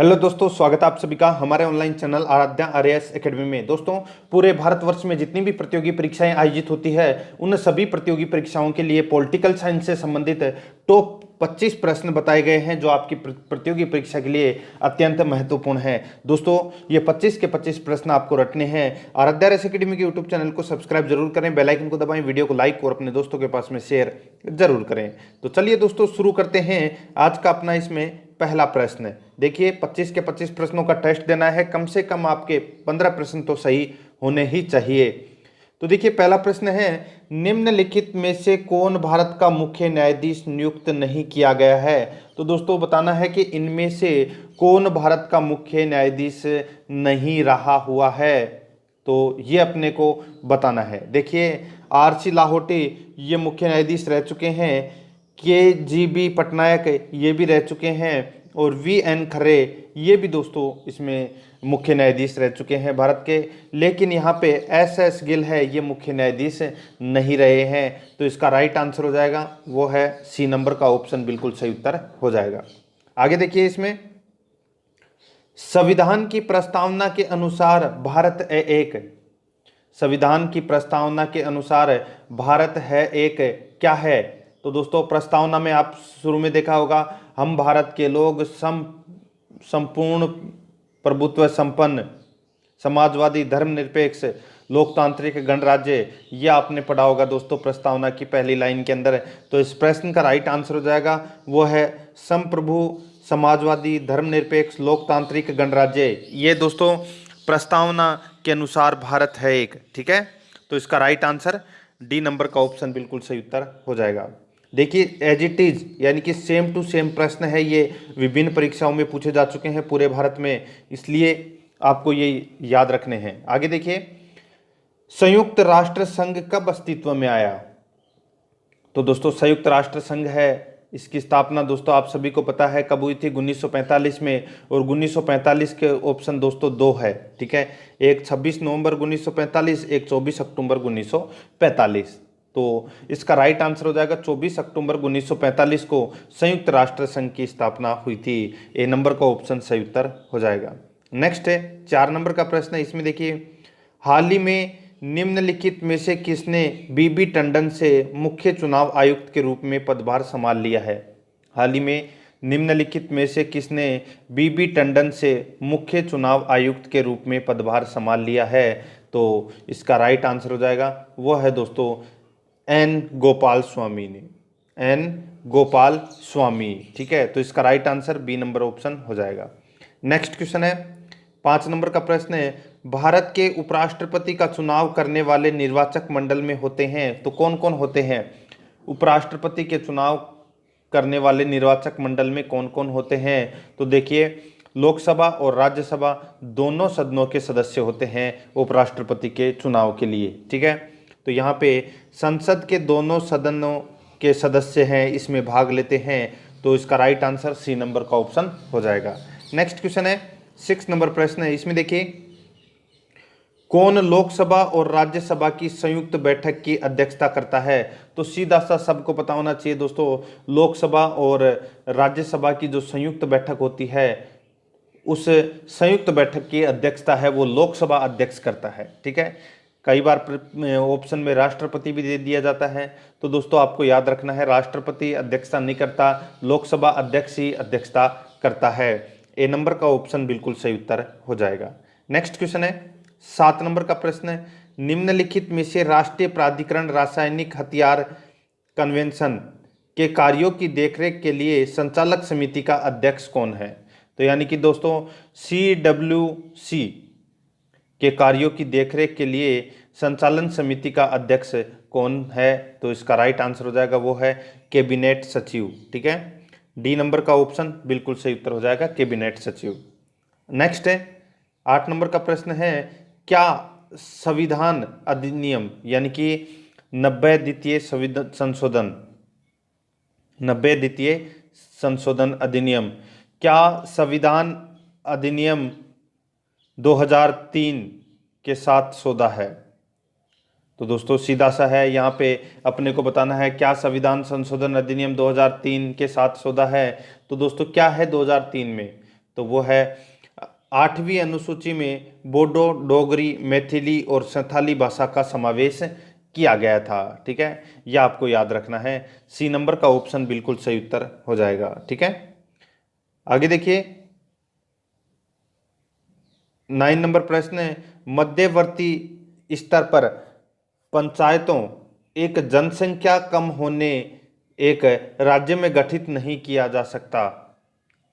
Hello दोस्तों, स्वागत है आप सभी का हमारे online channel Aaradhya RAS academy में। दोस्तों, पूरे भारतवर्ष में जितनी भी प्रतियोगी परीक्षाएं आयोजित होती है उन सभी प्रतियोगी परीक्षाओं के लिए पॉलिटिकल साइंस से संबंधित टॉप 25 प्रश्न बताए गए हैं जो आपकी प्रतियोगी परीक्षा के लिए अत्यंत महत्वपूर्ण है। दोस्तों, ये 25 के 25 प्रश्न आपको रटने हैं। आराध्या आरएएस एकेडमी के यूट्यूब चैनल को सब्सक्राइब जरूर करें, बेल आइकन को दबाएं, वीडियो को लाइक और अपने दोस्तों के पास में शेयर जरूर करें। तो चलिए दोस्तों, शुरू करते हैं आज का अपना इसमें पहला प्रश्न। देखिए, 25 के 25 प्रश्नों का टेस्ट देना है, कम से कम आपके 15 प्रश्न तो सही होने ही चाहिए। तो देखिए, पहला प्रश्न है, निम्नलिखित में से कौन भारत का मुख्य न्यायाधीश नियुक्त नहीं किया गया है। तो दोस्तों, बताना है कि इनमें से कौन भारत का मुख्य न्यायाधीश नहीं रहा हुआ है, तो ये अपने को बताना है। देखिए, आरसी लाहोटी ये मुख्य न्यायाधीश रह चुके हैं, KGB पटनायक ये भी रह चुके हैं, और VN खरे ये भी दोस्तों इसमें मुख्य न्यायाधीश रह चुके हैं भारत के। लेकिन यहाँ पे SS गिल है, ये मुख्य न्यायाधीश नहीं रहे हैं। तो इसका राइट आंसर हो जाएगा वो है C नंबर का ऑप्शन, बिल्कुल सही उत्तर हो जाएगा। आगे देखिए, इसमें संविधान की प्रस्तावना के अनुसार भारत है एक, संविधान की प्रस्तावना के अनुसार भारत है एक क्या है। तो दोस्तों, प्रस्तावना में आप शुरू में देखा होगा, हम भारत के लोग संपूर्ण प्रभुत्व संपन्न समाजवादी धर्मनिरपेक्ष लोकतांत्रिक गणराज्य, ये आपने पढ़ा होगा दोस्तों प्रस्तावना की पहली लाइन के अंदर। तो इस प्रश्न का राइट आंसर हो जाएगा वो है संप्रभु समाजवादी धर्मनिरपेक्ष लोकतांत्रिक गणराज्य। ये दोस्तों प्रस्तावना के अनुसार भारत है एक, ठीक है। तो इसका राइट आंसर D नंबर का ऑप्शन बिल्कुल सही उत्तर हो जाएगा। देखिए, एज इट इज यानी कि सेम टू सेम प्रश्न है, ये विभिन्न परीक्षाओं में पूछे जा चुके हैं पूरे भारत में, इसलिए आपको ये याद रखने हैं। आगे देखिए, संयुक्त राष्ट्र संघ कब अस्तित्व में आया। तो दोस्तों, संयुक्त राष्ट्र संघ है, इसकी स्थापना दोस्तों आप सभी को पता है कब हुई थी, 1945 में। और 1945 के ऑप्शन दोस्तों दो है, ठीक है। एक 26 नवंबर 1945, एक 24 अक्टूबर 1945। तो इसका राइट आंसर हो जाएगा 24 अक्टूबर 1945 को संयुक्त राष्ट्र संघ की स्थापना हुई थी। A नंबर का ऑप्शन सही उत्तर हो जाएगा। नेक्स्ट है 4 नंबर का प्रश्न है, इसमें देखिए, हाल ही में निम्नलिखित में से किसने BB टंडन से मुख्य चुनाव आयुक्त के रूप में पदभार संभाल लिया है। हाल ही में निम्नलिखित में से किसने BB टंडन से मुख्य चुनाव आयुक्त के रूप में पदभार संभाल लिया है। तो इसका राइट आंसर हो जाएगा वो है दोस्तों N गोपाल स्वामी ने, N गोपाल स्वामी, ठीक है। तो इसका right answer B number option हो जाएगा। नेक्स्ट क्वेश्चन है 5 नंबर का प्रश्न है, भारत के उपराष्ट्रपति का चुनाव करने वाले निर्वाचक मंडल में होते हैं, तो कौन कौन होते हैं। उपराष्ट्रपति के चुनाव करने वाले निर्वाचक मंडल में कौन कौन होते हैं। तो देखिए, लोकसभा और राज्यसभा दोनों सदनों के सदस्य होते हैं उपराष्ट्रपति के चुनाव के लिए, ठीक है। तो यहाँ पे संसद के दोनों सदनों के सदस्य हैं, इसमें भाग लेते हैं। तो इसका राइट आंसर C नंबर का ऑप्शन हो जाएगा। नेक्स्ट क्वेश्चन है 6 नंबर प्रश्न है, इसमें देखिए, कौन लोकसभा और राज्यसभा की संयुक्त बैठक की अध्यक्षता करता है। तो सीधा सा सबको पता होना चाहिए दोस्तों, लोकसभा और राज्यसभा की जो संयुक्त बैठक होती है, उस संयुक्त बैठक की अध्यक्षता है वो लोकसभा अध्यक्ष करता है, ठीक है। कई बार ऑप्शन में राष्ट्रपति भी दे दिया जाता है, तो दोस्तों आपको याद रखना है राष्ट्रपति अध्यक्षता नहीं करता, लोकसभा अध्यक्ष ही अध्यक्षता करता है। A नंबर का ऑप्शन बिल्कुल सही उत्तर हो जाएगा। नेक्स्ट क्वेश्चन है 7 नंबर का प्रश्न है, निम्नलिखित में से राष्ट्रीय प्राधिकरण रासायनिक हथियार कन्वेंशन के कार्यों की देखरेख के लिए संचालक समिति का अध्यक्ष कौन है। तो यानी कि दोस्तों CWC के कार्यों की देखरेख के लिए संचालन समिति का अध्यक्ष कौन है। तो इसका राइट आंसर हो जाएगा वो है कैबिनेट सचिव, ठीक है। D नंबर का ऑप्शन बिल्कुल सही उत्तर हो जाएगा, कैबिनेट सचिव। नेक्स्ट है 8 नंबर का प्रश्न है, क्या संविधान अधिनियम यानी कि 90 द्वितीय संशोधन, 90 द्वितीय संशोधन अधिनियम, क्या संविधान अधिनियम 2003 के साथ सौदा है। तो दोस्तों सीधा सा है, यहाँ पे अपने को बताना है क्या संविधान संशोधन अधिनियम 2003 के साथ सौदा है। तो दोस्तों क्या है 2003 में, तो वो है 8वीं अनुसूची में बोडो, डोगरी, मैथिली और संथाली भाषा का समावेश किया गया था। ठीक है, यह आपको याद रखना है। सी नंबर का ऑप्शन बिल्कुल सही उत्तर हो जाएगा। ठीक है, आगे देखिए 9 नंबर प्रश्न है, मध्यवर्ती स्तर पर पंचायतों एक जनसंख्या कम होने एक राज्य में गठित नहीं किया जा सकता।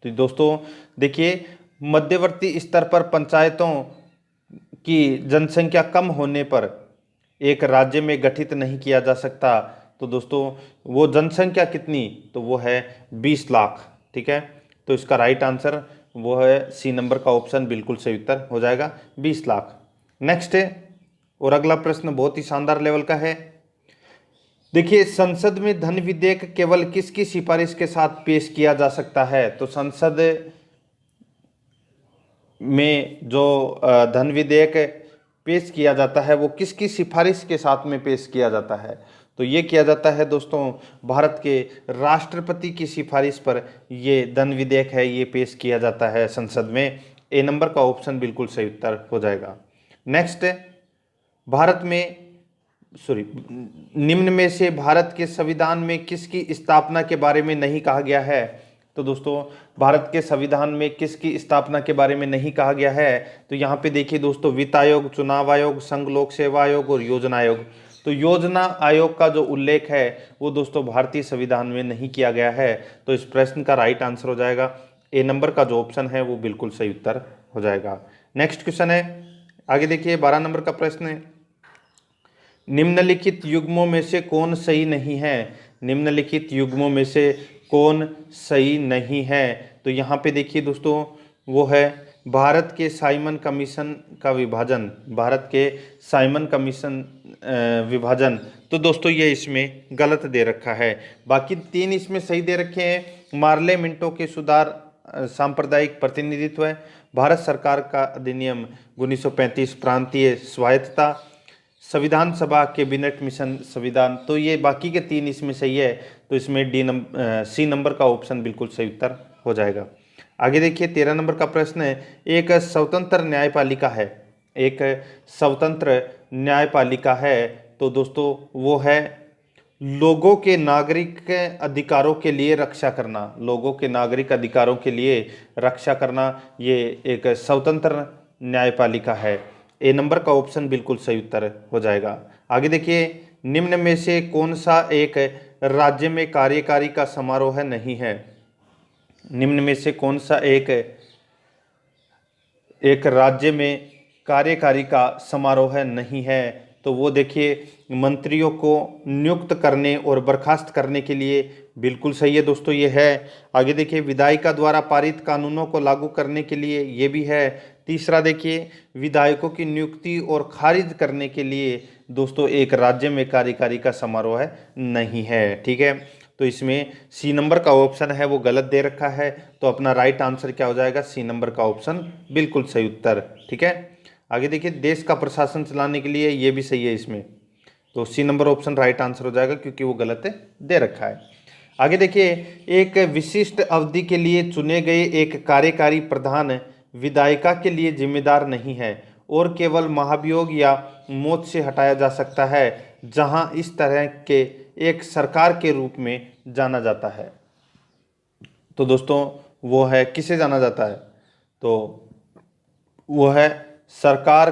तो दोस्तों देखिए, मध्यवर्ती स्तर पर पंचायतों की जनसंख्या कम होने पर एक राज्य में गठित नहीं किया जा सकता। तो दोस्तों वो जनसंख्या कितनी, तो वो है 20 लाख। ठीक है, तो इसका राइट आंसर वो है सी नंबर का ऑप्शन बिल्कुल सही उत्तर हो जाएगा, 20 लाख। नेक्स्ट है, और अगला प्रश्न बहुत ही शानदार लेवल का है। देखिए, संसद में धन विधेयक केवल किसकी सिफारिश के साथ पेश किया जा सकता है? तो संसद में जो धन विधेयक पेश किया जाता है वो किसकी सिफारिश के साथ में पेश किया जाता है? तो ये किया जाता है दोस्तों भारत के राष्ट्रपति की सिफारिश पर ये धन विधेयक है ये पेश किया जाता है संसद में। ए नंबर का ऑप्शन बिल्कुल सही उत्तर हो जाएगा। नेक्स्ट, भारत में निम्न में से भारत के संविधान में किसकी स्थापना के बारे में नहीं कहा गया है? तो दोस्तों भारत के संविधान में किसकी स्थापना के बारे में नहीं कहा गया है? तो यहाँ पे देखिए दोस्तों, वित्त आयोग, चुनाव आयोग, संघ लोक सेवा आयोग और योजना आयोग। तो योजना आयोग का जो उल्लेख है वो दोस्तों भारतीय संविधान में नहीं किया गया है। तो इस प्रश्न का राइट आंसर हो जाएगा ए नंबर का जो ऑप्शन है वो बिल्कुल सही उत्तर हो जाएगा। नेक्स्ट क्वेश्चन है, आगे देखिए 12 नंबर का प्रश्न है, निम्नलिखित युग्मों में से कौन सही नहीं है? निम्नलिखित युग्मों में से कौन सही नहीं है? तो यहाँ पे देखिए दोस्तों, वो है भारत के साइमन कमीशन का विभाजन, भारत के साइमन कमीशन विभाजन। तो दोस्तों ये इसमें गलत दे रखा है, बाकी 3 इसमें सही दे रखे हैं। मार्ले मिंटो के सुधार, सांप्रदायिक प्रतिनिधित्व है, भारत सरकार का अधिनियम 1935, प्रांतीय स्वायत्तता, संविधान सभा कैबिनेट मिशन संविधान। तो ये बाकी के 3 इसमें सही है। तो इसमें सी नंबर का ऑप्शन बिल्कुल सही उत्तर हो जाएगा। आगे देखिए 13 नंबर का प्रश्न है, एक स्वतंत्र न्यायपालिका है, एक स्वतंत्र न्यायपालिका है। तो दोस्तों वो है लोगों के नागरिक अधिकारों के लिए रक्षा करना, लोगों के नागरिक अधिकारों के लिए रक्षा करना, ये एक स्वतंत्र न्यायपालिका है। ए नंबर का ऑप्शन बिल्कुल सही उत्तर हो जाएगा। आगे देखिए, निम्न में से कौन सा एक राज्य में कार्यकारी का समारोह नहीं है? निम्न में से कौन सा एक राज्य में कार्यकारी का समारोह नहीं है? तो वो देखिए मंत्रियों को नियुक्त करने और बर्खास्त करने के लिए बिल्कुल सही है दोस्तों, ये है। आगे देखिए, विधायिका द्वारा पारित कानूनों को लागू करने के लिए, ये भी है। तीसरा देखिए, विधायकों की नियुक्ति और खारिज करने के लिए दोस्तों एक राज्य में कार्यकारी का समारोह नहीं है। ठीक है, तो इसमें सी नंबर का ऑप्शन है वो गलत दे रखा है। तो अपना राइट आंसर क्या हो जाएगा? सी नंबर का ऑप्शन बिल्कुल सही उत्तर। ठीक है, आगे देखिए, देश का प्रशासन चलाने के लिए, ये भी सही है इसमें। तो C number option right answer हो जाएगा क्योंकि वो गलत दे रखा है। आगे देखिए, एक विशिष्ट अवधि के लिए चुने गए एक कार्यकारी प्रधान विधायिका के लिए जिम्मेदार नहीं है और केवल महाभियोग या मौत से हटाया जा सकता है, जहां इस तरह के एक सरकार के रूप में जाना जाता है। तो दोस्तों वो है किसे जाना जाता है? तो वो है सरकार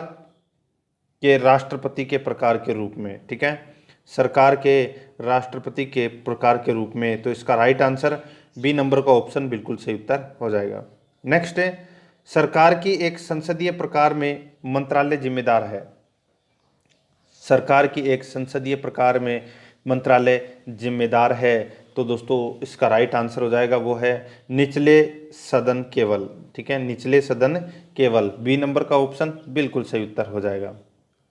के राष्ट्रपति के प्रकार के रूप में। ठीक है, सरकार के राष्ट्रपति के प्रकार के रूप में। तो इसका राइट आंसर बी नंबर का ऑप्शन बिल्कुल सही उत्तर हो जाएगा। नेक्स्ट है, सरकार की एक संसदीय प्रकार में मंत्रालय जिम्मेदार है। सरकार की एक संसदीय प्रकार में मंत्रालय जिम्मेदार है। तो दोस्तों इसका राइट आंसर हो जाएगा वो है निचले सदन केवल। ठीक है, निचले सदन केवल, बी नंबर का ऑप्शन बिल्कुल सही उत्तर हो जाएगा।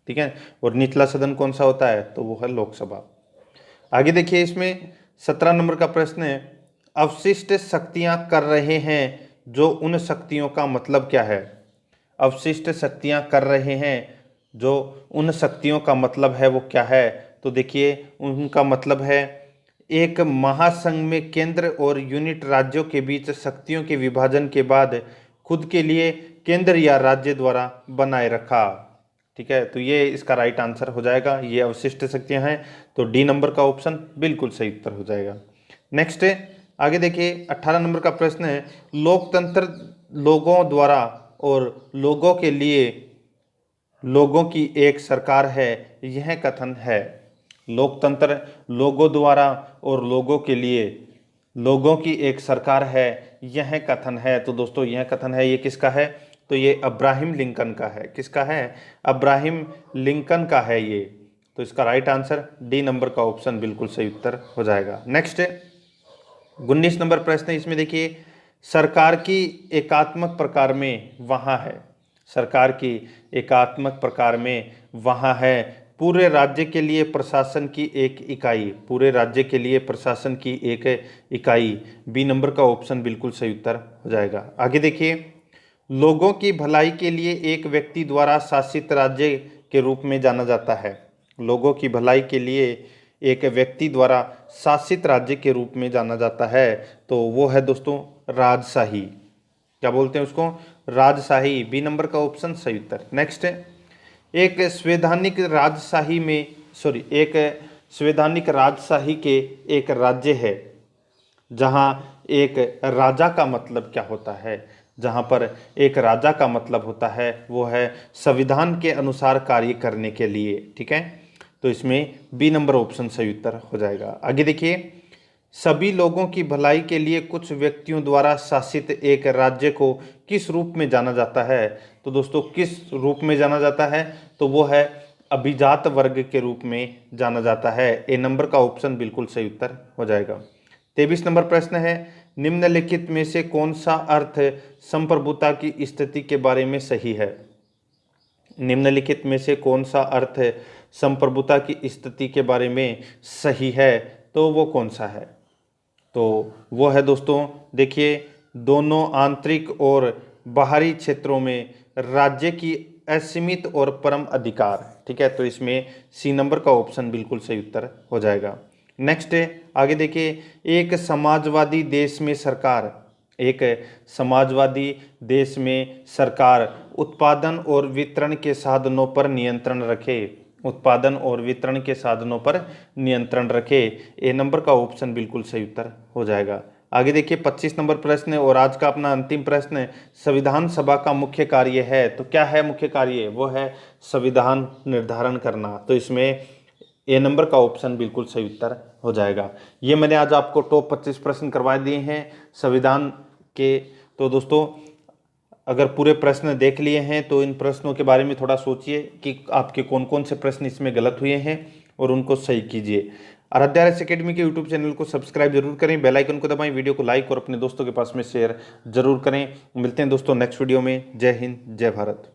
ठीक है, और निचला सदन कौन सा होता है? तो वो है लोकसभा। आगे देखिए, इसमें 17 नंबर का प्रश्न है, अवशिष्ट शक्तियां कर रहे हैं जो उन शक्तियों का मतलब क्या है? अवशिष्ट शक्तियां कर रहे हैं जो उन शक्तियों का मतलब है वो क्या है? तो देखिए उनका मतलब है एक महासंघ में केंद्र और यूनिट राज्यों के बीच शक्तियों के विभाजन के बाद खुद के लिए केंद्र या राज्य द्वारा बनाए रखा। ठीक है, तो ये इसका राइट आंसर हो जाएगा। ये अवशिष्ट शक्तियां हैं, तो डी नंबर का ऑप्शन बिल्कुल सही उत्तर हो जाएगा। नेक्स्ट है, आगे देखिए 18 नंबर का प्रश्न है, लोकतंत्र लोगों द्वारा और लोगों के लिए लोगों की एक सरकार है, यह कथन है। लोकतंत्र लोगों द्वारा और लोगों के लिए लोगों की एक सरकार है, यह कथन है। तो दोस्तों यह कथन है, ये किसका है? तो ये अब्राहम लिंकन का है। किसका है? अब्राहम लिंकन का है ये। तो इसका राइट आंसर डी नंबर का ऑप्शन बिल्कुल सही उत्तर हो जाएगा। नेक्स्ट है 19 नंबर प्रश्न है, इसमें देखिए सरकार की एकात्मक प्रकार में वहाँ है। सरकार की एकात्मक प्रकार में वहाँ है, पूरे राज्य के लिए प्रशासन की एक इकाई। पूरे राज्य के लिए प्रशासन की एक इकाई, बी नंबर का ऑप्शन बिल्कुल सही उत्तर हो जाएगा। आगे देखिए, लोगों की भलाई के लिए एक व्यक्ति द्वारा शासित राज्य के रूप में जाना जाता है। लोगों की भलाई के लिए एक व्यक्ति द्वारा शासित राज्य के रूप में जाना जाता है, तो वो है दोस्तों राजशाही। क्या बोलते हैं उसको? राजशाही, बी नंबर का ऑप्शन सही उत्तर। नेक्स्ट है, एक संवैधानिक राजशाही के एक राज्य है जहां एक राजा का मतलब क्या होता है? जहां पर एक राजा का मतलब होता है वो है संविधान के अनुसार कार्य करने के लिए। ठीक है, तो इसमें बी नंबर ऑप्शन सही उत्तर हो जाएगा। आगे देखिए, सभी लोगों की भलाई के लिए कुछ व्यक्तियों द्वारा शासित एक राज्य को किस रूप में जाना जाता है? तो दोस्तों किस रूप में जाना जाता है? तो वो है अभिजात वर्ग के रूप में जाना जाता है। ए नंबर का ऑप्शन बिल्कुल सही उत्तर हो जाएगा। 23 नंबर प्रश्न है, निम्नलिखित में से कौन सा अर्थ संप्रभुता की स्थिति के बारे में सही है? निम्नलिखित में से कौन सा अर्थ संप्रभुता की स्थिति के बारे में सही है? तो वो कौन सा है? तो वो है दोस्तों, देखिए, दोनों आंतरिक और बाहरी क्षेत्रों में राज्य की असीमित और परम अधिकार। ठीक है, तो इसमें सी नंबर का ऑप्शन बिल्कुल सही उत्तर हो जाएगा। नेक्स्ट है, आगे देखिए, एक समाजवादी देश में सरकार उत्पादन और वितरण के साधनों पर नियंत्रण रखे। उत्पादन और वितरण के साधनों पर नियंत्रण रखे, ए नंबर का ऑप्शन बिल्कुल सही उत्तर हो जाएगा। आगे देखिए 25 नंबर प्रश्न है और आज का अपना अंतिम प्रश्न है, संविधान सभा का मुख्य कार्य है। तो क्या है मुख्य कार्य? वो है संविधान निर्धारण करना। तो इसमें ए नंबर का ऑप्शन बिल्कुल सही उत्तर हो जाएगा। ये मैंने आज आपको टॉप 25 प्रश्न करवा दिए हैं संविधान के। तो दोस्तों अगर पूरे प्रश्न देख लिए हैं तो इन प्रश्नों के बारे में थोड़ा सोचिए कि आपके कौन कौन से प्रश्न इसमें गलत हुए हैं और उनको सही कीजिए। आराध्या आर एस अकेडमी के यूट्यूब चैनल को सब्सक्राइब जरूर करें, बेल आइकन को दबाएं, वीडियो को लाइक और अपने दोस्तों के पास में शेयर जरूर करें। मिलते हैं दोस्तों नेक्स्ट वीडियो में। जय हिंद, जय भारत।